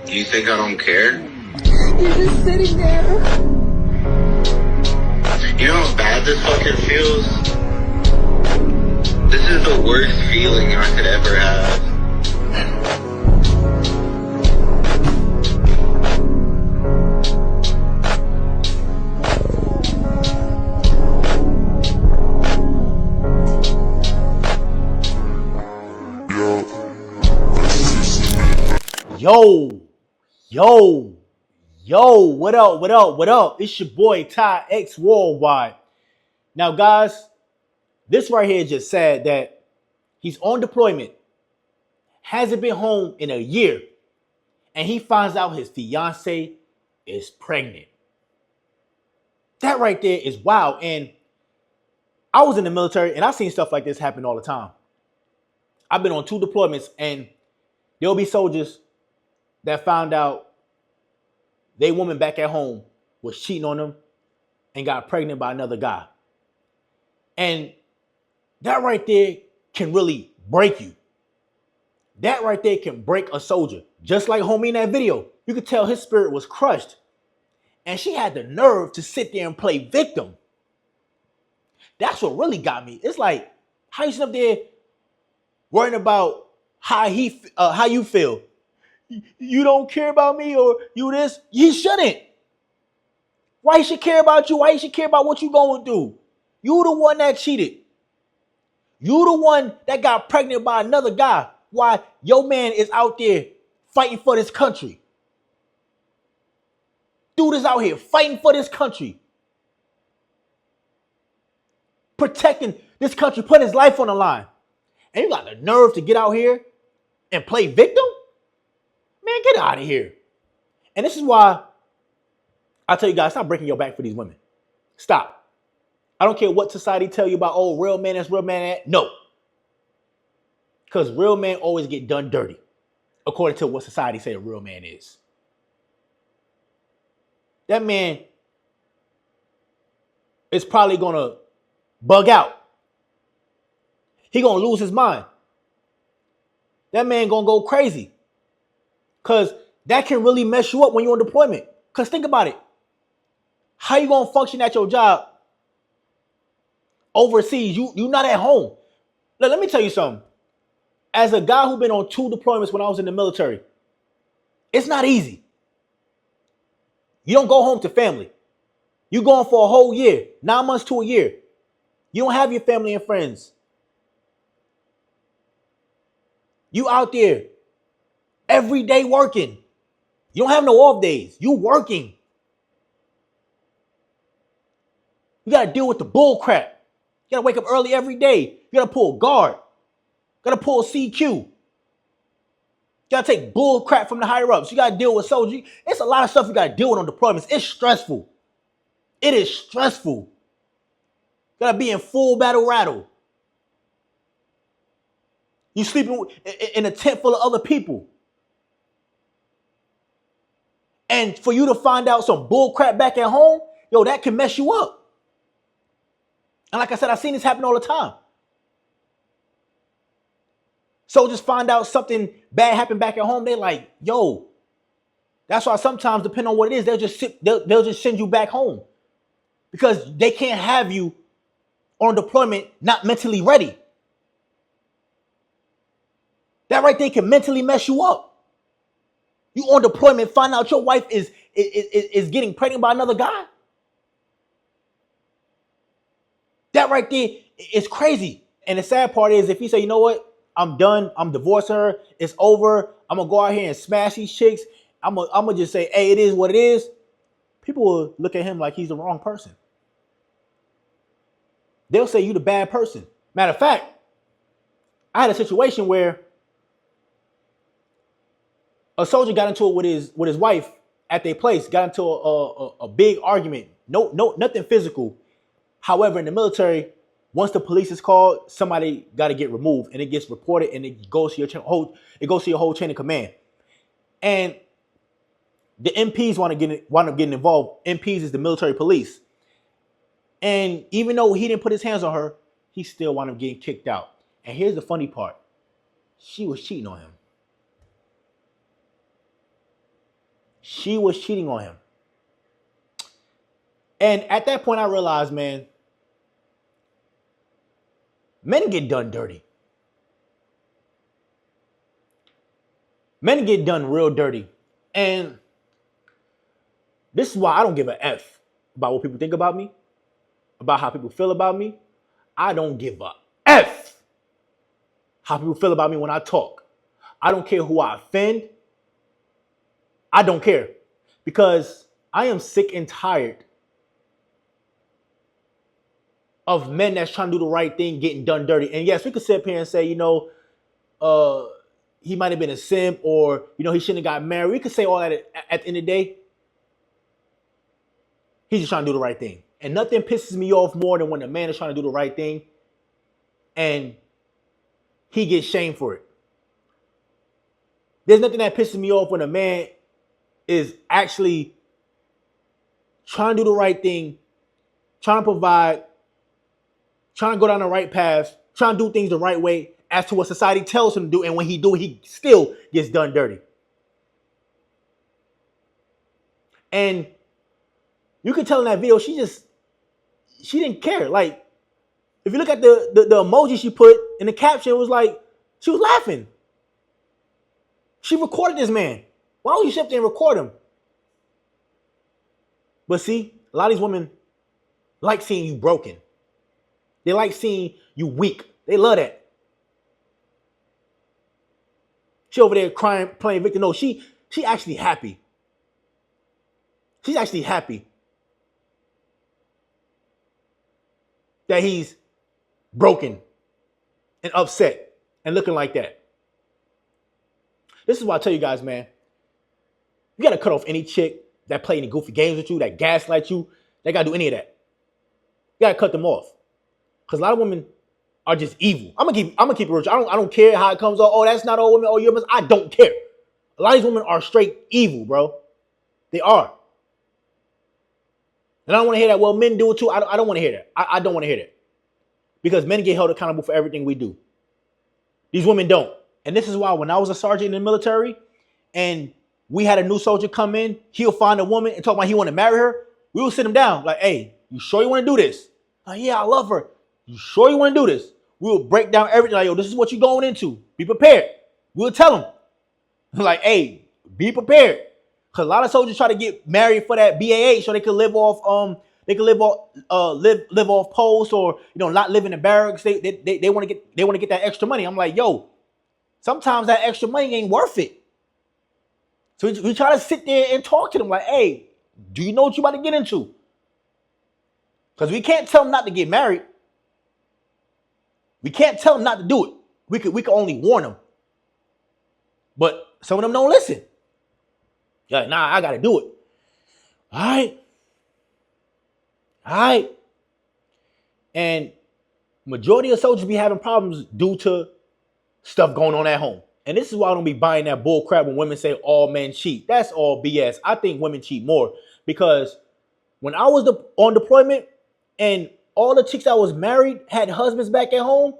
You think I don't care? You're just sitting there. You know how bad this fucking feels? This is the worst feeling I could ever have. Yo, what up? It's your boy Ty X Worldwide. Now, guys, this right here just said that he's on deployment, hasn't been home in a year, and he finds out his fiance is pregnant. That right there is wild. And I was in the military and I've seen stuff like this happen all the time. I've been on 2 deployments, and there'll be soldiers that found out their woman back at home was cheating on them and got pregnant by another guy. And that right there can really break you. That right there can break a soldier. Just like homie in that video, you could tell his spirit was crushed. And she had the nerve to sit there and play victim. That's what really got me. It's like, how you sit up there worrying about how you feel? You don't care about me, or you this? He shouldn't. Why he should care about you? Why he should care about what you going through? You the one that cheated. You the one that got pregnant by another guy. Why your man is out there fighting for this country. Dude is out here fighting for this country. Protecting this country, putting his life on the line. And you got the nerve to get out here and play victim? Man, get out of here. And this is why I tell you guys, stop breaking your back for these women. Stop. I don't care what society tell you about, oh, real man is real man that. No. Because real men always get done dirty, according to what society say a real man is. That man is probably going to bug out. He going to lose his mind. That man going to go crazy. Because that can really mess you up when you're on deployment. Because think about it. How you going to function at your job overseas? You're not at home. Let me tell you something. As a guy who's been on 2 deployments when I was in the military, it's not easy. You don't go home to family. You're going for a whole year, 9 months to a year. You don't have your family and friends. You out there every day working. You don't have no off days. You working. You got to deal with the bull crap. You got to wake up early every day. You got to pull guard. You got to pull CQ. You got to take bull crap from the higher ups. You got to deal with soldiers. It's a lot of stuff you got to deal with on deployments. It's stressful. It is stressful. You got to be in full battle rattle. You sleeping in a tent full of other people. And for you to find out some bull crap back at home, yo, that can mess you up. And like I said, I've seen this happen all the time. Soldiers find out something bad happened back at home. They're like, yo, that's why sometimes, depending on what it is, they'll just send you back home. Because they can't have you on deployment not mentally ready. That right there can mentally mess you up. You on deployment, find out your wife is getting pregnant by another guy. That right there is crazy. And the sad part is, if you say, you know what, I'm done, I'm divorcing her, it's over, I'm going to go out here and smash these chicks, I'm going to just say, hey, it is what it is, people will look at him like he's the wrong person. They'll say you the bad person. Matter of fact, I had a situation where a soldier got into it with his wife at their place, got into a big argument. No, nothing physical. However, in the military, once the police is called, somebody got to get removed, and it gets reported, and it goes to your whole chain of command. And the MPs wind up getting involved. MPs is the military police. And even though he didn't put his hands on her, he still wound up getting kicked out. And here's the funny part. She was cheating on him. she was cheating on him. And at that point, I realized, man, men get done dirty. Men get done real dirty. And this is why I don't give a F about what people think about me, about how people feel about me. I don't give a F how people feel about me when I talk. I don't care who I offend. I don't care. Because I am sick and tired of men that's trying to do the right thing getting done dirty. And yes, we could sit up here and say, he might have been a simp, or, he shouldn't have got married. We could say all that at the end of the day. He's just trying to do the right thing. And nothing pisses me off more than when a man is trying to do the right thing and he gets shamed for it. There's nothing that pisses me off when a man is actually trying to do the right thing, trying to provide, trying to go down the right path, trying to do things the right way as to what society tells him to do. And when he do it, he still gets done dirty. And you can tell in that video, she didn't care. Like, if you look at the emoji she put in the caption, it was like, she was laughing. She recorded this man. Why would you sit there and record him? But see, a lot of these women like seeing you broken. They like seeing you weak. They love that. She over there crying, playing victim. No, she actually happy. She's actually happy that he's broken and upset and looking like that. This is why I tell you guys, man, you got to cut off any chick that play any goofy games with you, that gaslight you. They got to do any of that. You got to cut them off. Because a lot of women are just evil. I'm gonna keep it rich. I don't care how it comes off. Oh, that's not all women. Oh, you're I don't care. A lot of these women are straight evil, bro. They are. And I don't want to hear that. Well, men do it too. I don't want to hear that. I don't want to hear that. Because men get held accountable for everything we do. These women don't. And this is why when I was a sergeant in the military and we had a new soldier come in, he'll find a woman and talk about he want to marry her. We will sit him down like, hey, you sure you want to do this? Like, yeah, I love her. You sure you want to do this? We will break down everything. Like, yo, this is what you're going into. Be prepared. We'll tell them. Like, hey, be prepared. Because a lot of soldiers try to get married for that BAH so they can live off live off post, or not live in the barracks. They want to get that extra money. I'm like, yo, sometimes that extra money ain't worth it. So we try to sit there and talk to them like, hey, do you know what you about to get into? Because we can't tell them not to get married. We can't tell them not to do it. We could only warn them. But some of them don't listen. Yeah, nah, I gotta do it. All right. And majority of soldiers be having problems due to stuff going on at home. And this is why I don't be buying that bull crap when women say all men cheat. That's all BS. I think women cheat more, because when I was on deployment and all the chicks that was married had husbands back at home,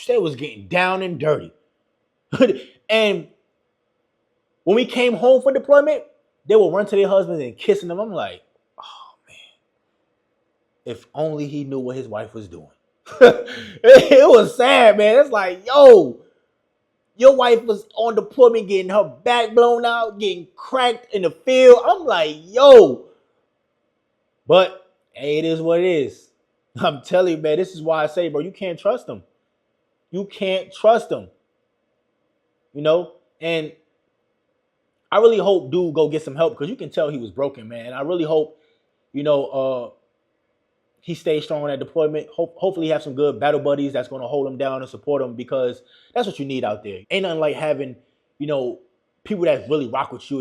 they was getting down and dirty. And when we came home for deployment, they would run to their husbands and kissing them. I'm like, oh man, if only he knew what his wife was doing. It was sad, man. It's like, yo, your wife was on deployment getting her back blown out, getting cracked in the field. I'm like, yo. But hey, it is what it is. I'm telling you, man, this is why I say, bro, you can't trust them. You can't trust them. And I really hope dude go get some help, because you can tell he was broken, man. I really hope, he stays strong on that deployment. Hopefully he have some good battle buddies that's going to hold him down and support him, because that's what you need out there. Ain't nothing like having, people that really rock with you,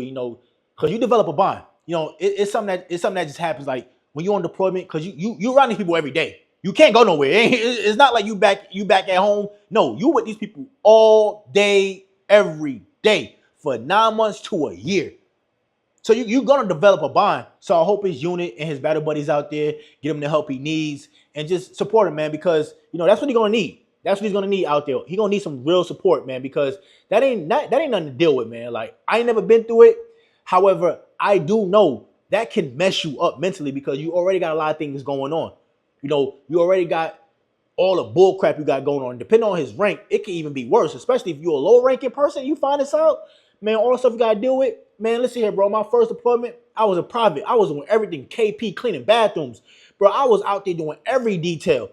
because you develop a bond. It's something that just happens like when you're on deployment, because you around these people every day. You can't go nowhere. It's not like you back at home. No, you with these people all day, every day for 9 months to a year. So you're going to develop a bond. So I hope his unit and his battle buddies out there get him the help he needs and just support him, man, because, that's what he's going to need. That's what he's going to need out there. He's going to need some real support, man, because that ain't nothing to deal with, man. Like, I ain't never been through it. However, I do know that can mess you up mentally because you already got a lot of things going on. You know, you already got all the bull crap you got going on. Depending on his rank, it can even be worse, especially if you're a low ranking person. You find this out, man, all the stuff you got to deal with. Man, listen here, bro. My first deployment, I was a private. I was doing everything KP, cleaning bathrooms. Bro, I was out there doing every detail.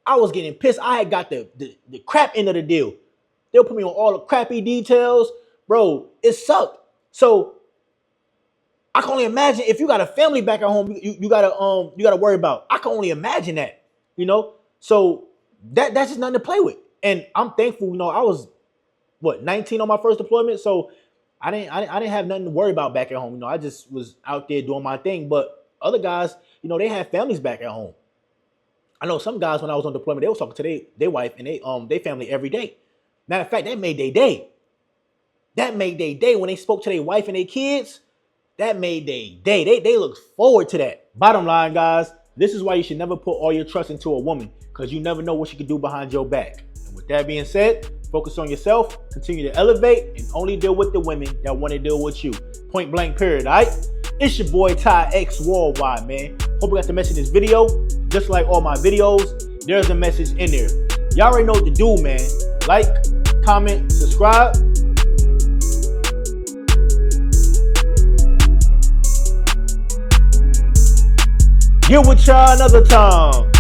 I was getting pissed. I had got the crap end of the deal. They'll put me on all the crappy details. Bro, it sucked. So I can only imagine if you got a family back at home, you gotta worry about. I can only imagine that, you know. So that's just nothing to play with. And I'm thankful, you know, I was 19 on my first deployment, so I didn't have nothing to worry about back at home. You know, I just was out there doing my thing. But other guys, you know, they have families back at home. I know some guys when I was on deployment, they was talking to their wife and they family every day. Matter of fact, that made their day. That made their day when they spoke to their wife and their kids. That made their day. They look forward to that. Bottom line, guys, this is why you should never put all your trust into a woman, because you never know what she can do behind your back. And with that being said, focus on yourself, continue to elevate, and only deal with the women that want to deal with you. Point blank, period, all right? It's your boy Ty X Worldwide, man. Hope you got the message in this video. Just like all my videos, there's a message in there. Y'all already know what to do, man. Like, comment, subscribe. Get with y'all another time.